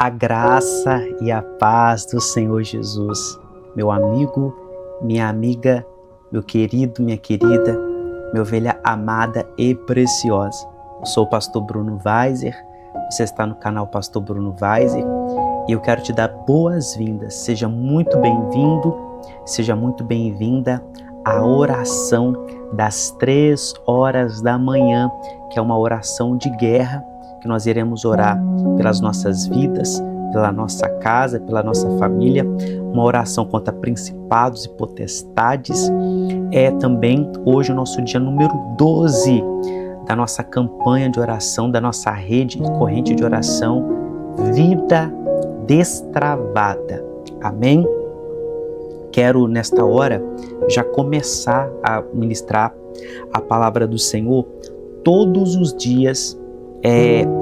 A graça e a paz do Senhor Jesus, meu amigo, minha amiga, meu querido, minha querida, minha ovelha amada e preciosa. Eu sou o pastor Bruno Weiser, você está no canal Pastor Bruno Weiser e eu quero te dar boas-vindas. Seja muito bem-vindo, seja muito bem-vinda à oração das 3 horas da manhã, que é uma oração de guerra, que nós iremos orar pelas nossas vidas, pela nossa casa, pela nossa família, uma oração contra principados e potestades. É também hoje o nosso dia número 12 da nossa campanha de oração, da nossa rede e corrente de oração Vida Destravada. Amém? Quero nesta hora já começar a ministrar a palavra do Senhor. Todos os dias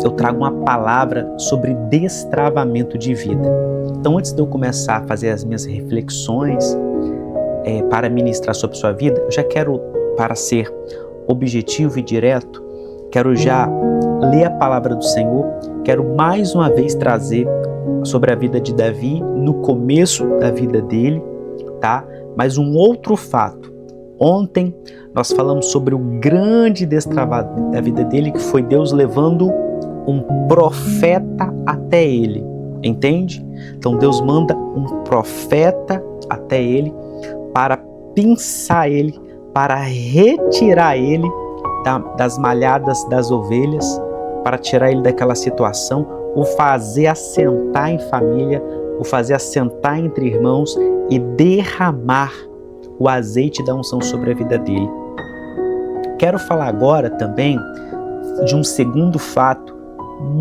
eu trago uma palavra sobre destravamento de vida. Então, antes de eu começar a fazer as minhas reflexões para ministrar sobre sua vida, eu já quero, para ser objetivo e direto, quero já ler a palavra do Senhor. Quero mais uma vez trazer sobre a vida de Davi, no começo da vida dele, tá? Mas um outro fato. Ontem nós falamos sobre o grande destravado da vida dele, que foi Deus levando um profeta até ele, entende? Então Deus manda um profeta até ele para pinçar ele, para retirar ele das malhadas das ovelhas, para tirar ele daquela situação, o fazer assentar em família, o fazer assentar entre irmãos e derramar o azeite da unção sobre a vida dele. Quero falar agora também de um segundo fato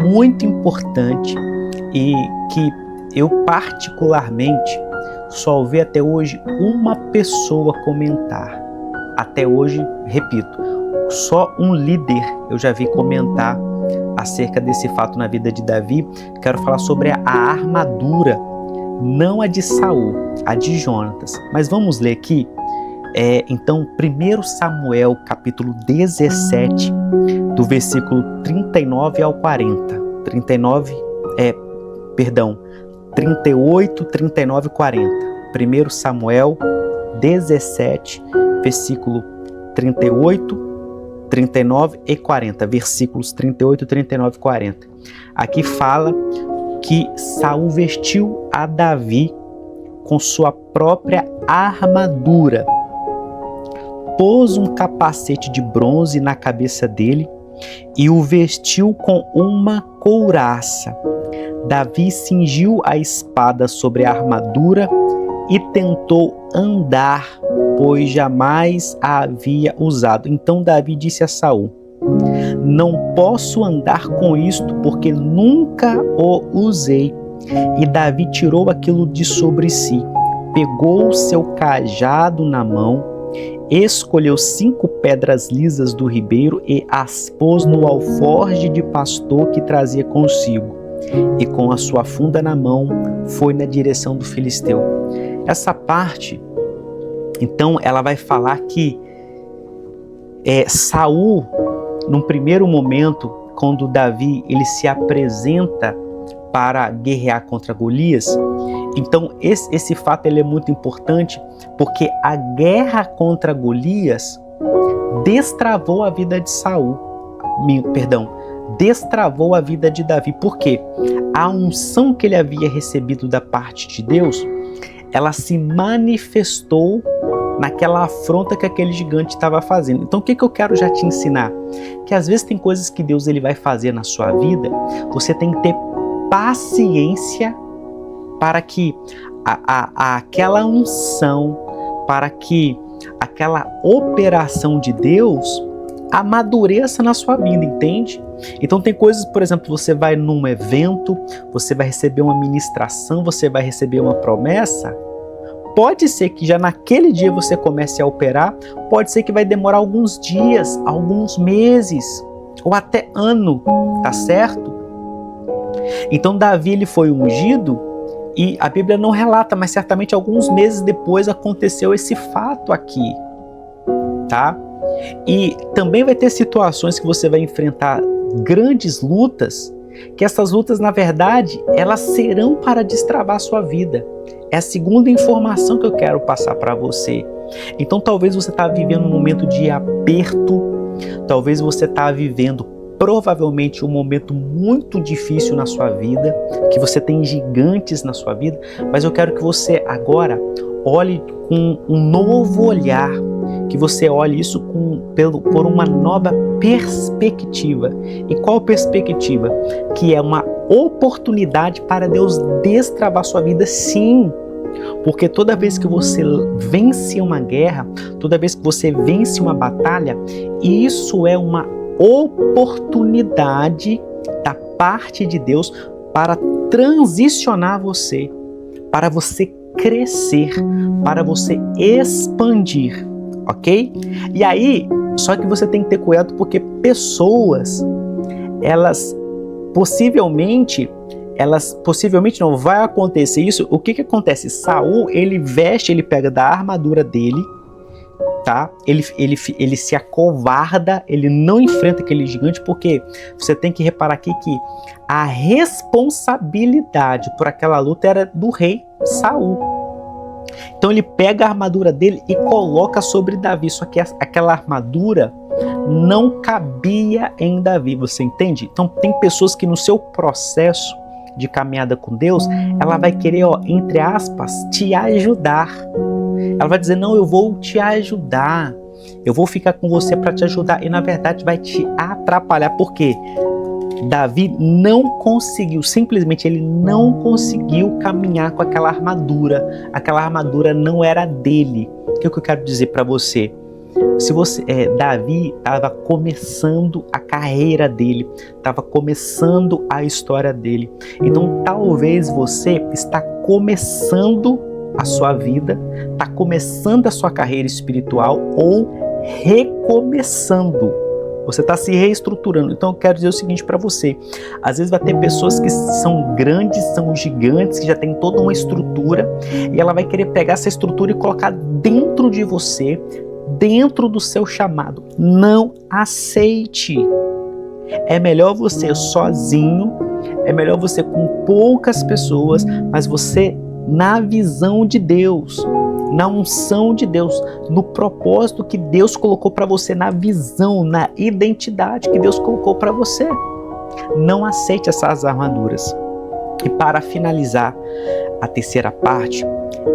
muito importante e que eu particularmente só ouvi até hoje uma pessoa comentar. Até hoje, repito, só um líder eu já vi comentar acerca desse fato na vida de Davi. Quero falar sobre a armadura, não a de Saul, a de Jonatas. Mas vamos ler aqui, então, 1 Samuel, capítulo 17, do versículo 39 ao 40. 38, 39 e 40. 1 Samuel 17, versículo 38, 39 e 40. Versículos 38, 39 e 40. Aqui fala que Saul vestiu a Davi com sua própria armadura, pôs um capacete de bronze na cabeça dele e o vestiu com uma couraça. Davi cingiu a espada sobre a armadura e tentou andar, pois jamais a havia usado. Então Davi disse a Saul: não posso andar com isto, porque nunca o usei. E Davi tirou aquilo de sobre si, pegou o seu cajado na mão, escolheu 5 pedras lisas do ribeiro e as pôs no alforje de pastor que trazia consigo. E com a sua funda na mão, foi na direção do filisteu. Essa parte, então, ela vai falar que Saul, num primeiro momento, quando Davi ele se apresenta para guerrear contra Golias, então esse fato ele é muito importante, porque a guerra contra Golias destravou a vida de destravou a vida de Davi, porque a unção que ele havia recebido da parte de Deus, ela se manifestou naquela afronta que aquele gigante estava fazendo. Então o que eu quero já te ensinar? Que às vezes tem coisas que Deus ele vai fazer na sua vida, você tem que ter paciência para que aquela unção, para que aquela operação de Deus amadureça na sua vida, entende? Então tem coisas, por exemplo, você vai num evento, você vai receber uma ministração, você vai receber uma promessa. Pode ser que já naquele dia você comece a operar, pode ser que vai demorar alguns dias, alguns meses, ou até ano, tá certo? Então Davi ele foi ungido e a Bíblia não relata, mas certamente alguns meses depois aconteceu esse fato aqui, tá? E também vai ter situações que você vai enfrentar grandes lutas que essas lutas, na verdade, elas serão para destravar a sua vida. É a segunda informação que eu quero passar para você. Então talvez você está vivendo um momento de aperto, talvez você está vivendo provavelmente um momento muito difícil na sua vida, que você tem gigantes na sua vida, mas eu quero que você agora olhe com um novo olhar, que você olhe isso por uma nova perspectiva. E qual perspectiva? Que é uma oportunidade para Deus destravar sua vida, sim. Porque toda vez que você vence uma guerra, toda vez que você vence uma batalha, isso é uma oportunidade da parte de Deus para transicionar você, para você crescer, para você expandir, ok? E aí, só que você tem que ter cuidado porque pessoas, elas possivelmente não vai acontecer isso. O que acontece? Saul, ele pega da armadura dele, tá? Ele se acovarda, ele não enfrenta aquele gigante, porque você tem que reparar aqui que a responsabilidade por aquela luta era do rei Saul. Então ele pega a armadura dele e coloca sobre Davi, só que aquela armadura não cabia em Davi, você entende? Então tem pessoas que no seu processo de caminhada com Deus, ela vai querer, entre aspas, te ajudar. Ela vai dizer, não, eu vou te ajudar, eu vou ficar com você para te ajudar, e na verdade vai te atrapalhar, porque Davi não conseguiu, simplesmente ele não conseguiu caminhar com aquela armadura não era dele. O que eu quero dizer para você? Davi estava começando a carreira dele, estava começando a história dele. Então talvez você está começando a sua vida, está começando a sua carreira espiritual ou recomeçando. Você está se reestruturando. Então eu quero dizer o seguinte para você. Às vezes vai ter pessoas que são grandes, são gigantes, que já tem toda uma estrutura, e ela vai querer pegar essa estrutura e colocar dentro de você, dentro do seu chamado. Não aceite. É melhor você sozinho, é melhor você com poucas pessoas, mas você na visão de Deus, na unção de Deus, no propósito que Deus colocou para você, na visão, na identidade que Deus colocou para você. Não aceite essas armaduras. E para finalizar a terceira parte,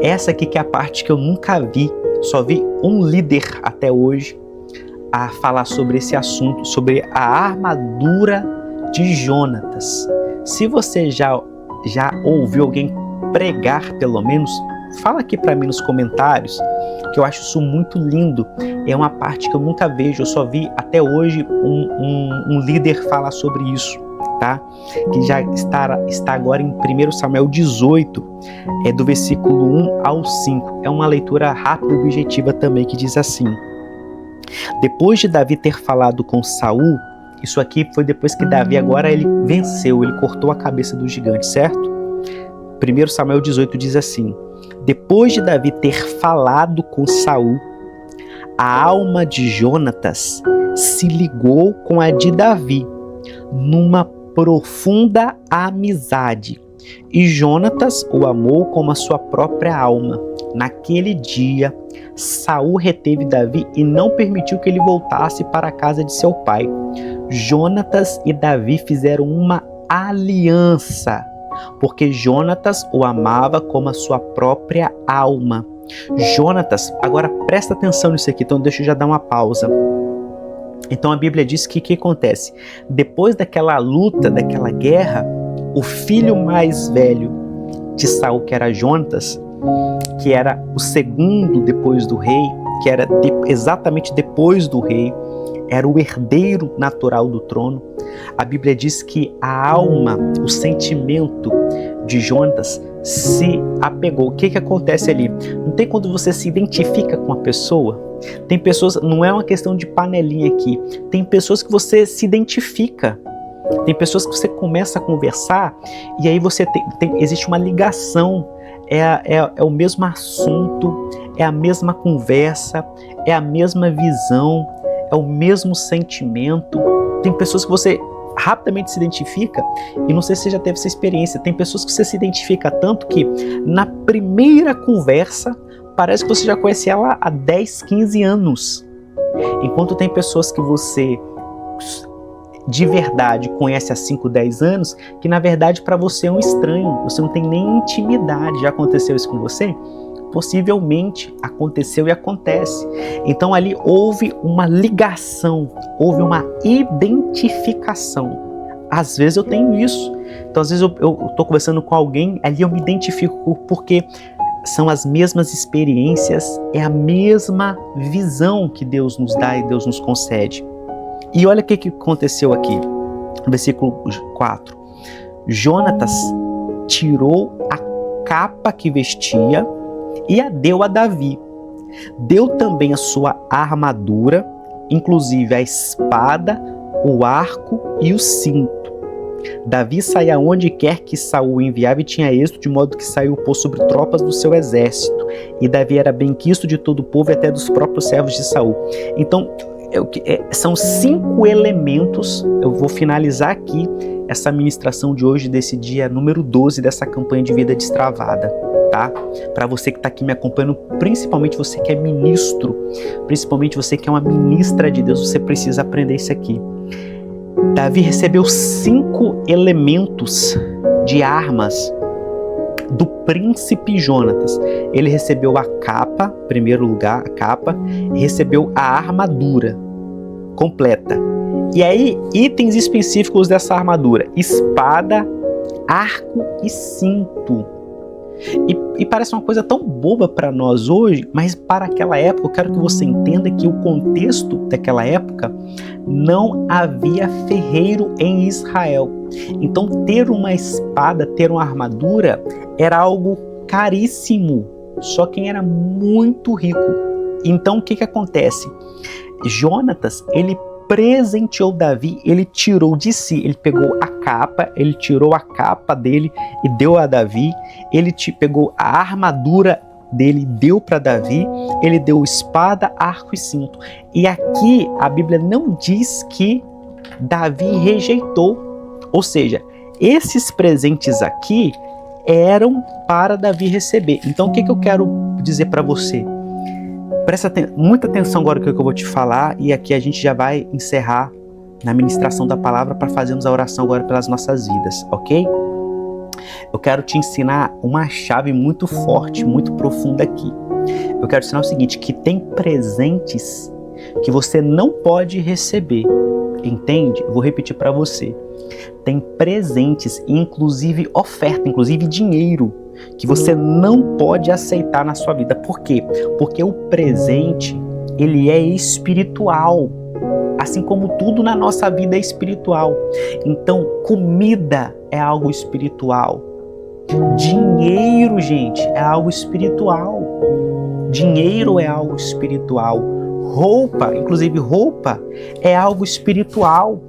essa aqui que é a parte que eu nunca vi, só vi um líder até hoje a falar sobre esse assunto, sobre a armadura de Jonatas. Se você já ouviu alguém pregar, pelo menos, fala aqui para mim nos comentários, que eu acho isso muito lindo. É uma parte que eu nunca vejo, eu só vi até hoje um líder falar sobre isso, tá? Que já está agora em 1 Samuel 18, do versículo 1 ao 5. É uma leitura rápida e objetiva também, que diz assim: depois de Davi ter falado com Saul, isso aqui foi depois que Davi agora ele venceu, ele cortou a cabeça do gigante, certo? 1 Samuel 18 diz assim: depois de Davi ter falado com Saul, a alma de Jonatas se ligou com a de Davi numa profunda amizade, e Jonatas o amou como a sua própria alma. Naquele dia, Saul reteve Davi e não permitiu que ele voltasse para a casa de seu pai. Jonatas e Davi fizeram uma aliança, porque Jonatas o amava como a sua própria alma. Jonatas, agora presta atenção nisso aqui, então deixa eu já dar uma pausa. Então a Bíblia diz que o que acontece? Depois daquela luta, daquela guerra, o filho mais velho de Saul, que era Jonatas, que era o segundo depois do rei, que era exatamente depois do rei, era o herdeiro natural do trono. A Bíblia diz que a alma, o sentimento de Jonatas se apegou. O que acontece ali? Não tem quando você se identifica com a pessoa? Tem pessoas, não é uma questão de panelinha aqui, tem pessoas que você se identifica. Tem pessoas que você começa a conversar e aí você existe uma ligação, é o mesmo assunto, é a mesma conversa, é a mesma visão, é o mesmo sentimento. Tem pessoas que você rapidamente se identifica, e não sei se você já teve essa experiência, tem pessoas que você se identifica tanto que na primeira conversa parece que você já conhece ela há 10, 15 anos. Enquanto tem pessoas que você de verdade conhece há 5, 10 anos, que na verdade para você é um estranho, você não tem nem intimidade. Já aconteceu isso com você? Possivelmente aconteceu e acontece. Então ali houve uma ligação, houve uma identificação. Às vezes eu tenho isso. Então às vezes eu estou conversando com alguém, ali eu me identifico porque são as mesmas experiências, é a mesma visão que Deus nos dá e Deus nos concede. E olha o que aconteceu aqui, no versículo 4. Jonatas tirou a capa que vestia e a deu a Davi. Deu também a sua armadura, inclusive a espada, o arco e o cinto. Davi saía onde quer que Saul enviava e tinha êxito, de modo que saiu pôr sobre tropas do seu exército. E Davi era benquisto de todo o povo e até dos próprios servos de Saul. Então, são 5 elementos. Eu vou finalizar aqui essa ministração de hoje, desse dia número 12 dessa campanha de vida destravada, tá? Para você que está aqui me acompanhando, principalmente você que é ministro, principalmente você que é uma ministra de Deus, você precisa aprender isso aqui. Davi recebeu 5 elementos de armas do príncipe Jonatas. Ele recebeu a capa, em primeiro lugar, a capa, recebeu a armadura completa. E aí, itens específicos dessa armadura: espada, arco e cinto. E parece uma coisa tão boba para nós hoje, mas para aquela época, eu quero que você entenda que o contexto daquela época, não havia ferreiro em Israel. Então ter uma espada, ter uma armadura, era algo caríssimo. Só quem era muito rico. Então o que acontece? Jonatas, ele presenteou Davi, ele tirou de si, ele pegou a capa, ele tirou a capa dele e deu a Davi, ele pegou a armadura dele, deu para Davi, ele deu espada, arco e cinto. E aqui a Bíblia não diz que Davi rejeitou, ou seja, esses presentes aqui eram para Davi receber. Então o que eu quero dizer para você? Presta muita atenção agora no que eu vou te falar, e aqui a gente já vai encerrar na ministração da palavra para fazermos a oração agora pelas nossas vidas, ok? Eu quero te ensinar uma chave muito forte, muito profunda aqui. Eu quero te ensinar o seguinte, que tem presentes que você não pode receber, entende? Eu vou repetir para você. Tem presentes, inclusive oferta, inclusive dinheiro, que você não pode aceitar na sua vida. Por quê? Porque o presente, ele é espiritual, assim como tudo na nossa vida é espiritual. Então, comida é algo espiritual. Dinheiro, gente, é algo espiritual. Dinheiro é algo espiritual. Roupa, inclusive roupa, é algo espiritual.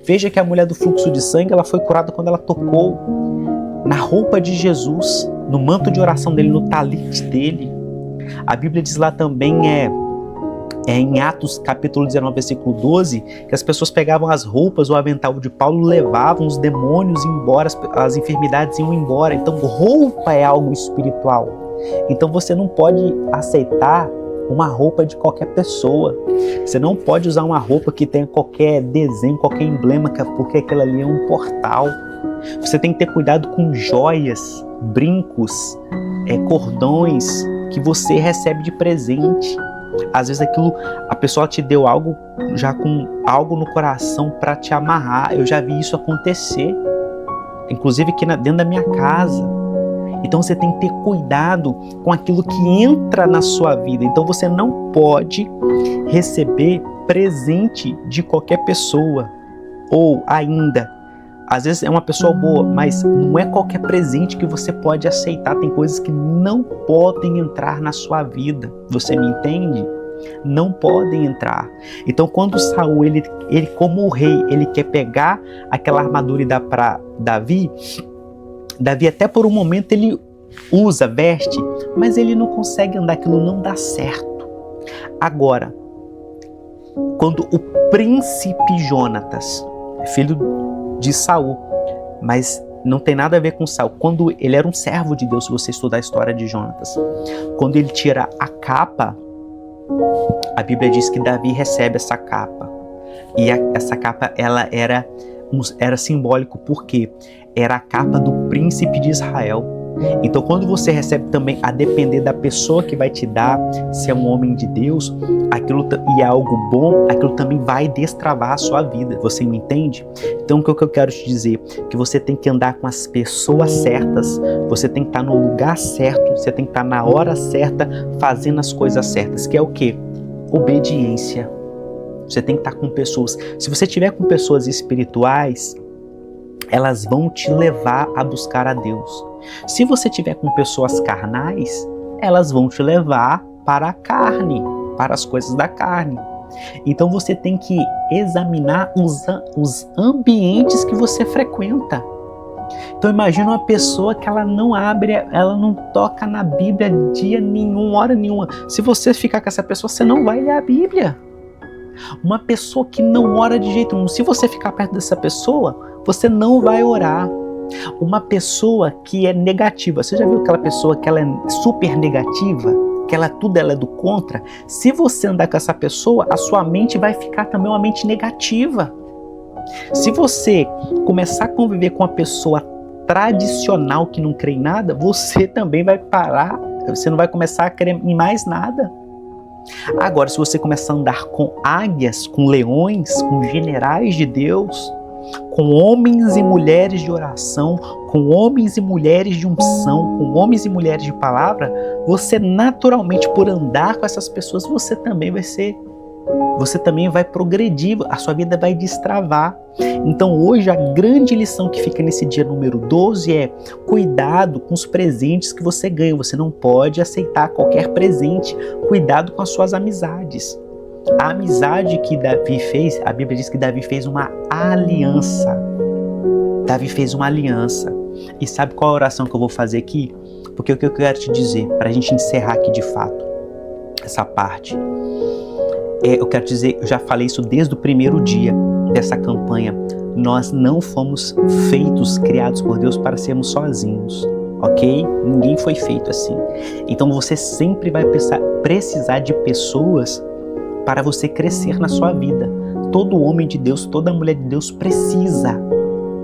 Veja que a mulher do fluxo de sangue, ela foi curada quando ela tocou na roupa de Jesus, no manto de oração dele, no talite dele. A Bíblia diz lá também, em Atos capítulo 19, versículo 12, que as pessoas pegavam as roupas, o avental de Paulo, levavam os demônios embora, as enfermidades iam embora. Então roupa é algo espiritual. Então você não pode aceitar uma roupa de qualquer pessoa. Você não pode usar uma roupa que tenha qualquer desenho, qualquer emblema, porque aquilo ali é um portal. Você tem que ter cuidado com joias, brincos, cordões que você recebe de presente. Às vezes a pessoa te deu algo já com algo no coração para te amarrar. Eu já vi isso acontecer, inclusive aqui dentro da minha casa. Então você tem que ter cuidado com aquilo que entra na sua vida. Então você não pode receber presente de qualquer pessoa. Ou ainda, às vezes é uma pessoa boa, mas não é qualquer presente que você pode aceitar. Tem coisas que não podem entrar na sua vida. Você me entende? Não podem entrar. Então quando Saul, ele como o rei, ele quer pegar aquela armadura e dar para Davi, até por um momento ele usa, veste, mas ele não consegue andar, aquilo não dá certo. Agora, quando o príncipe Jonatas filho de Saul, mas não tem nada a ver com Saul. Quando ele era um servo de Deus, se você estudar a história de Jonatas, quando ele tira a capa, a Bíblia diz que Davi recebe essa capa. E essa capa, ela era simbólico, porque era a capa do príncipe de Israel. Então, quando você recebe também, a depender da pessoa que vai te dar, se é um homem de Deus, e é algo bom, aquilo também vai destravar a sua vida. Você me entende? Então, o que eu quero te dizer? Que você tem que andar com as pessoas certas, você tem que estar no lugar certo, você tem que estar na hora certa, fazendo as coisas certas, que é o quê? Obediência. Você tem que estar com pessoas. Se você estiver com pessoas espirituais, elas vão te levar a buscar a Deus. Se você tiver com pessoas carnais, elas vão te levar para a carne, para as coisas da carne. Então você tem que examinar os ambientes que você frequenta. Então imagina uma pessoa que ela não abre, ela não toca na Bíblia dia nenhum, hora nenhuma. Se você ficar com essa pessoa, você não vai ler a Bíblia. Uma pessoa que não ora de jeito nenhum, se você ficar perto dessa pessoa, você não vai orar. Uma pessoa que é negativa, você já viu aquela pessoa que ela é super negativa, que tudo ela é do contra? Se você andar com essa pessoa, a sua mente vai ficar também uma mente negativa. Se você começar a conviver com uma pessoa tradicional que não crê em nada, você também vai parar, você não vai começar a crer em mais nada. Agora, se você começar a andar com águias, com leões, com generais de Deus, com homens e mulheres de oração, com homens e mulheres de unção, com homens e mulheres de palavra, você naturalmente, por andar com essas pessoas, você também vai progredir, a sua vida vai destravar. Então hoje a grande lição que fica nesse dia número 12 é: cuidado com os presentes que você ganha, você não pode aceitar qualquer presente, cuidado com as suas amizades. A amizade que Davi fez, a Bíblia diz que Davi fez uma aliança. Davi fez uma aliança. E sabe qual a oração que eu vou fazer aqui? Porque o que eu quero te dizer, para a gente encerrar aqui de fato essa parte, eu quero dizer, eu já falei isso desde o primeiro dia dessa campanha. Nós não fomos criados por Deus para sermos sozinhos, ok? Ninguém foi feito assim. Então você sempre vai precisar de pessoas para você crescer na sua vida. Todo homem de Deus, toda mulher de Deus precisa.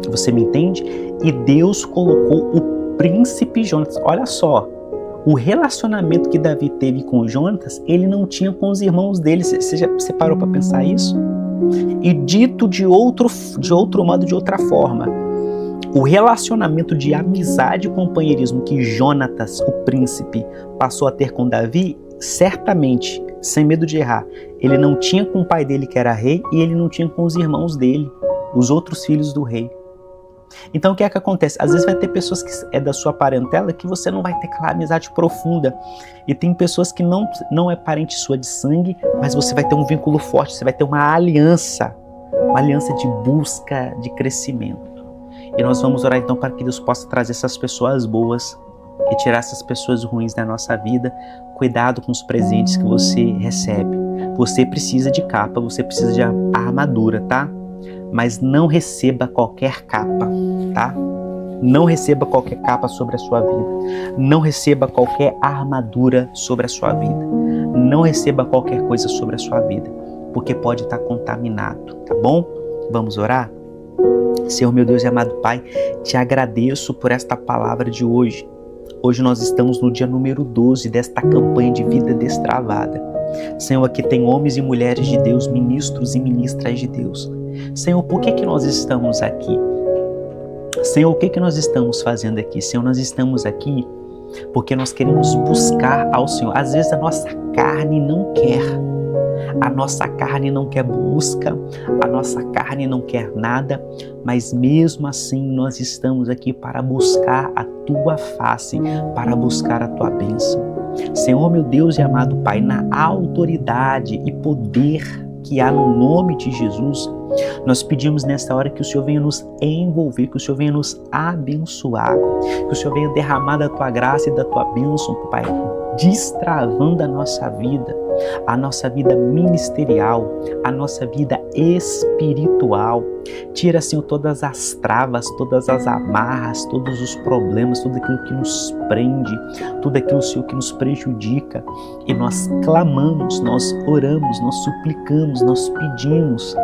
Você me entende? E Deus colocou o príncipe Jonatas. Olha só, o relacionamento que Davi teve com Jonatas, ele não tinha com os irmãos dele. Você parou para pensar isso? E dito de outro modo, de outra forma, o relacionamento de amizade e companheirismo que Jonatas, o príncipe, passou a ter com Davi, certamente, sem medo de errar, ele não tinha com o pai dele, que era rei, e ele não tinha com os irmãos dele, os outros filhos do rei. Então o que é que acontece? Às vezes vai ter pessoas que é da sua parentela que você não vai ter aquela amizade profunda, e tem pessoas que não é parente sua de sangue, mas você vai ter um vínculo forte, você vai ter uma aliança de busca, de crescimento. E nós vamos orar então para que Deus possa trazer essas pessoas boas e tirar essas pessoas ruins da nossa vida. Cuidado com os presentes que você recebe. Você precisa de capa, você precisa de armadura, tá? Mas não receba qualquer capa, tá? Não receba qualquer capa sobre a sua vida. Não receba qualquer armadura sobre a sua vida. Não receba qualquer coisa sobre a sua vida, porque pode estar contaminado, tá bom? Vamos orar? Senhor, meu Deus e amado Pai, te agradeço por esta palavra de hoje. Hoje nós estamos no dia número 12 desta campanha de vida destravada. Senhor, aqui tem homens e mulheres de Deus, ministros e ministras de Deus. Senhor, por que nós estamos aqui? Senhor, o que nós estamos fazendo aqui? Senhor, nós estamos aqui porque nós queremos buscar ao Senhor. Às vezes a nossa carne não quer. A nossa carne não quer busca, a nossa carne não quer nada, mas mesmo assim nós estamos aqui para buscar a Tua face, para buscar a Tua bênção. Senhor, meu Deus e amado Pai, na autoridade e poder que há no nome de Jesus, Nós pedimos nesta hora que o Senhor venha nos envolver, que o Senhor venha nos abençoar, que o Senhor venha derramar da tua graça e da tua bênção, Pai, destravando a nossa vida ministerial, a nossa vida espiritual. Tira, Senhor, todas as travas, todas as amarras, todos os problemas, tudo aquilo que nos prende, tudo aquilo, Senhor, que nos prejudica. E nós clamamos, nós oramos, nós suplicamos, nós pedimos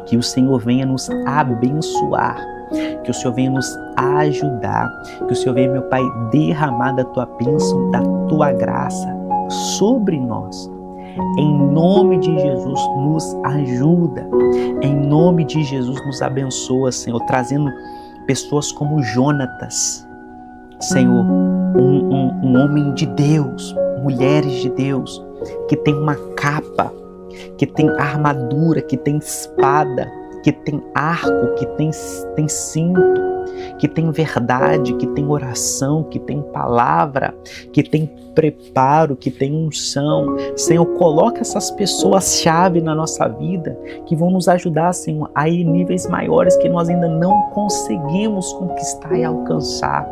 que o Senhor venha nos abençoar, que o Senhor venha nos ajudar, que o Senhor venha, meu Pai, derramar da tua bênção, da tua graça sobre nós. Em nome de Jesus, nos ajuda. Em nome de Jesus, nos abençoa, Senhor, trazendo pessoas como Jonatas, Senhor, um homem de Deus, mulheres de Deus, que tem uma capa, que tem armadura, que tem espada, que tem arco, que tem cinto, que tem verdade, que tem oração, que tem palavra, que tem preparo, que tem unção. Senhor, coloca essas pessoas-chave na nossa vida que vão nos ajudar, Senhor, a ir em níveis maiores que nós ainda não conseguimos conquistar e alcançar.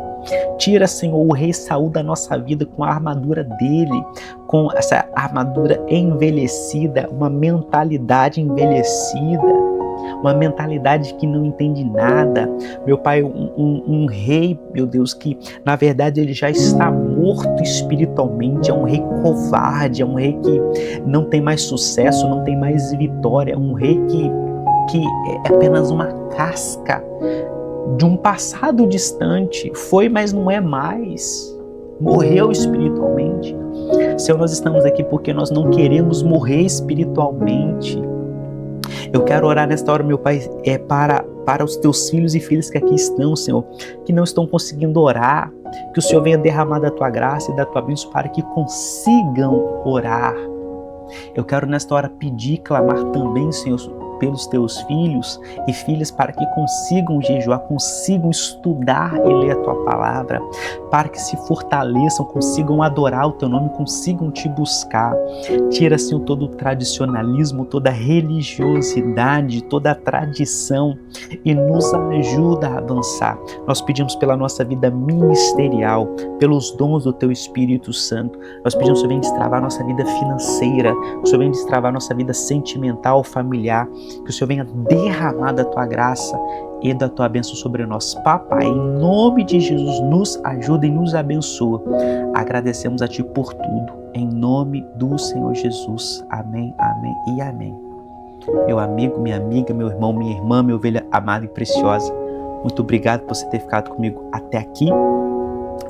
Tira, Senhor, o rei Saul da nossa vida com a armadura dele, com essa armadura envelhecida, uma mentalidade envelhecida, uma mentalidade que não entende nada. Meu Pai, um rei, meu Deus, que na verdade ele já está morto espiritualmente, é um rei covarde, é um rei que não tem mais sucesso, não tem mais vitória, é um rei que é apenas uma casca de um passado distante, foi, mas não é mais, morreu espiritualmente. Senhor, nós estamos aqui porque nós não queremos morrer espiritualmente. Eu quero orar nesta hora, meu Pai, para os teus filhos e filhas que aqui estão, Senhor, que não estão conseguindo orar, que o Senhor venha derramar da tua graça e da tua bênção para que consigam orar. Eu quero nesta hora pedir, clamar também, Senhor, pelos teus filhos e filhas para que consigam jejuar, consigam estudar e ler a tua palavra, para que se fortaleçam, consigam adorar o teu nome, consigam te buscar. Tira, Senhor, todo o tradicionalismo, toda a religiosidade, toda a tradição e nos ajuda a avançar. Nós pedimos pela nossa vida ministerial, pelos dons do teu Espírito Santo. Nós pedimos que o Senhor venha destravar a nossa vida financeira, que o Senhor venha destravar a nossa vida sentimental, familiar, que o Senhor venha derramar da tua graça e da tua bênção sobre nós. Papai, em nome de Jesus, nos ajuda e nos abençoa. Agradecemos a Ti por tudo, em nome do Senhor Jesus. Amém, amém e amém. Meu amigo, minha amiga, meu irmão, minha irmã, minha ovelha amada e preciosa, muito obrigado por você ter ficado comigo até aqui.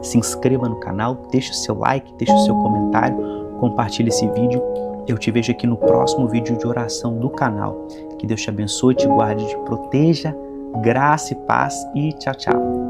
Se inscreva no canal, deixe o seu like, deixe o seu comentário, compartilhe esse vídeo. Eu te vejo aqui no próximo vídeo de oração do canal. Que Deus te abençoe, te guarde, te proteja. Graça e paz e tchau, tchau.